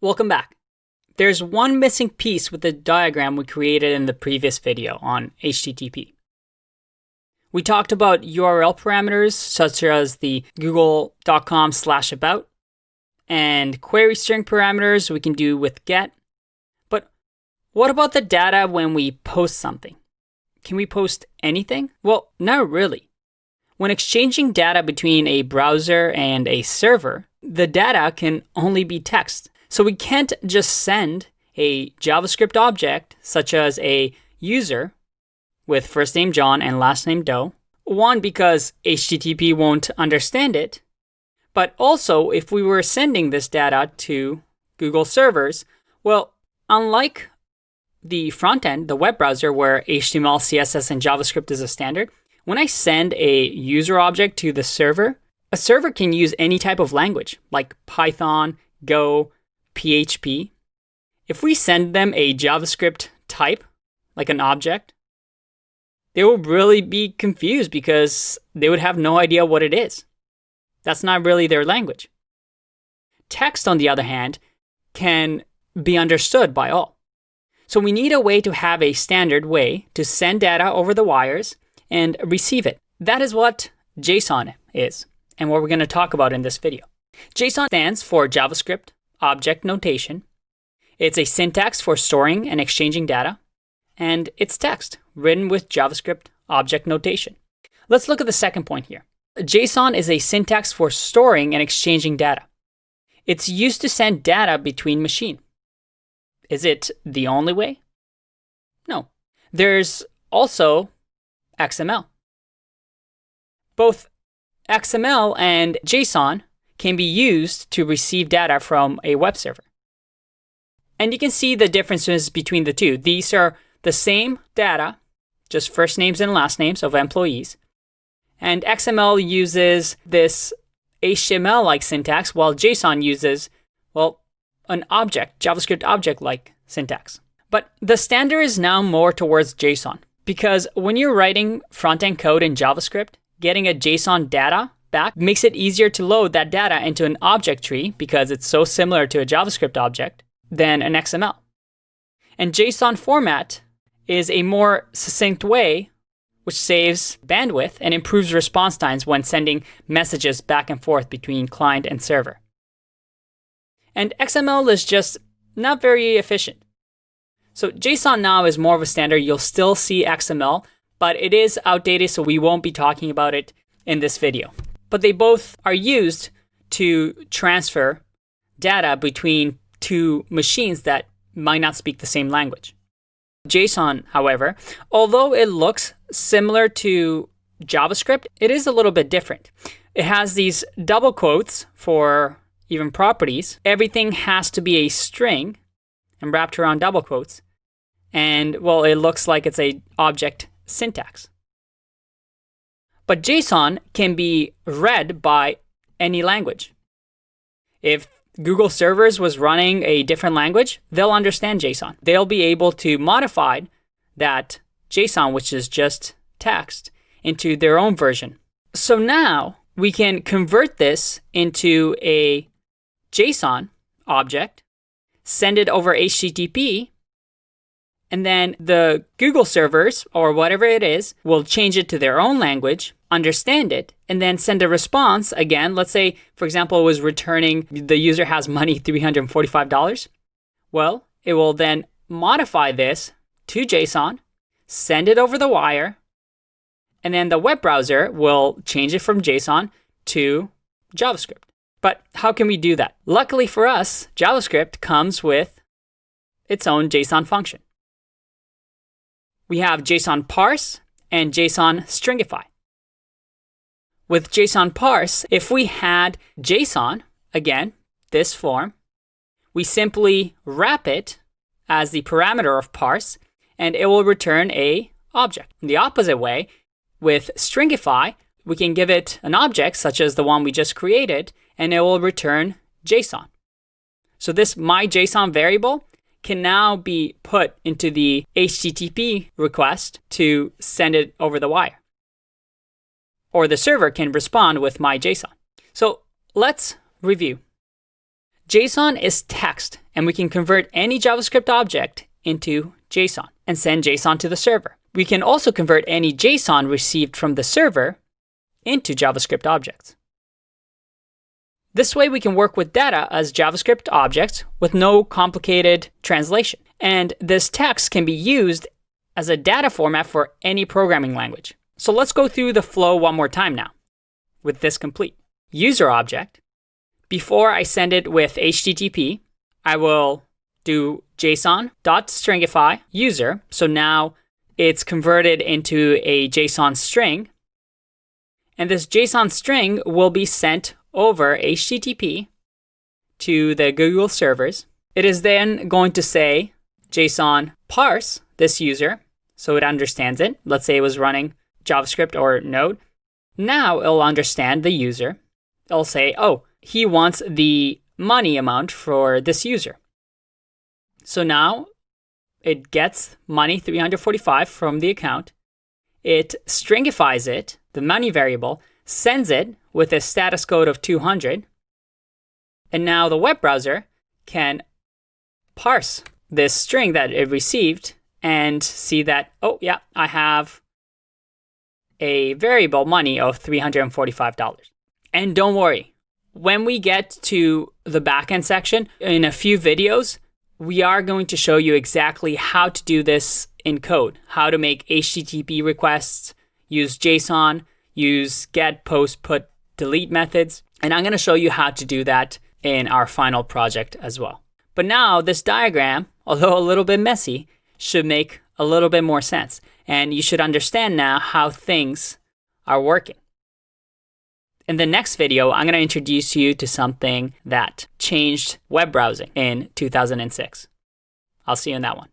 Welcome back. There's one missing piece with the diagram we created in the previous video on HTTP. We talked about URL parameters such as the google.com/about and query string parameters we can do with get. But what about the data when we post something? Can we post anything? Well, not really. When exchanging data between a browser and a server, the data can only be text. So we can't just send a JavaScript object such as a user with first name John and last name Doe. One, because HTTP won't understand it. But also, if we were sending this data to Google servers, well, unlike the front end, the web browser where HTML, CSS, and JavaScript is a standard, when I send a user object to the server, a server can use any type of language like Python, Go, PHP. If we send them a JavaScript type, like an object, they will really be confused because they would have no idea what it is. That's not really their language. Text, on the other hand, can be understood by all. So we need a way to have a standard way to send data over the wires and receive it. That is what JSON is, and what we're going to talk about in this video. JSON stands for JavaScript Object Notation. It's a syntax for storing and exchanging data, and it's text written with JavaScript Object Notation. Let's look at the second point here. JSON is a syntax for storing and exchanging data. It's used to send data between machines. Is it the only way? No. There's also XML. Both XML and JSON can be used to receive data from a web server. And you can see the differences between the two. These are the same data, just first names and last names of employees. And XML uses this HTML-like syntax, while JSON uses, well, an object, JavaScript object-like syntax. But the standard is now more towards JSON, because when you're writing front-end code in JavaScript, getting a JSON data back makes it easier to load that data into an object tree because it's so similar to a JavaScript object than an XML. And JSON format is a more succinct way which saves bandwidth and improves response times when sending messages back and forth between client and server. And XML is just not very efficient. So JSON now is more of a standard. You'll still see XML, but it is outdated, so we won't be talking about it in this video. But they both are used to transfer data between two machines that might not speak the same language. JSON, however, although it looks similar to JavaScript, it is a little bit different. It has these double quotes for even properties. Everything has to be a string and wrapped around double quotes. And, well, it looks like it's a object syntax. But JSON can be read by any language. If Google servers was running a different language, they'll understand JSON. They'll be able to modify that JSON, which is just text, into their own version. So now we can convert this into a JSON object, send it over HTTP, and then the Google servers, or whatever it is, will change it to their own language, understand it, and then send a response again. Let's say, for example, it was returning the user has money, $345. Well, it will then modify this to JSON, send it over the wire, and then the web browser will change it from JSON to JavaScript. But how can we do that? Luckily for us, JavaScript comes with its own JSON function. We have JSON parse and JSON stringify. With JSON parse, if we had JSON, again, this form, we simply wrap it as the parameter of parse, and it will return a object. In the opposite way, with stringify, we can give it an object, such as the one we just created, and it will return JSON. So this myJSON variable can now be put into the HTTP request to send it over the wire. Or the server can respond with myJSON. So let's review. JSON is text, and we can convert any JavaScript object into JSON and send JSON to the server. We can also convert any JSON received from the server into JavaScript objects. This way we can work with data as JavaScript objects with no complicated translation. And this text can be used as a data format for any programming language. So let's go through the flow one more time now with this complete. User object. Before I send it with HTTP, I will do JSON.stringify user. So now it's converted into a JSON string. And this JSON string will be sent over HTTP to the Google servers. It is then going to say JSON parse this user so it understands it. Let's say it was running JavaScript or Node. Now it'll understand the user. It'll say, oh, he wants the money amount for this user. So now it gets money 345 from the account. It stringifies it, the money variable, sends it with a status code of 200. And now the web browser can parse this string that it received and see that, oh yeah, I have a variable money of $345. And don't worry, when we get to the backend section, in a few videos, we are going to show you exactly how to do this in code, how to make HTTP requests, use JSON, use get, post, put, delete methods. And I'm going to show you how to do that in our final project as well. But now this diagram, although a little bit messy, should make a little bit more sense. And you should understand now how things are working. In the next video, I'm going to introduce you to something that changed web browsing in 2006. I'll see you in that one.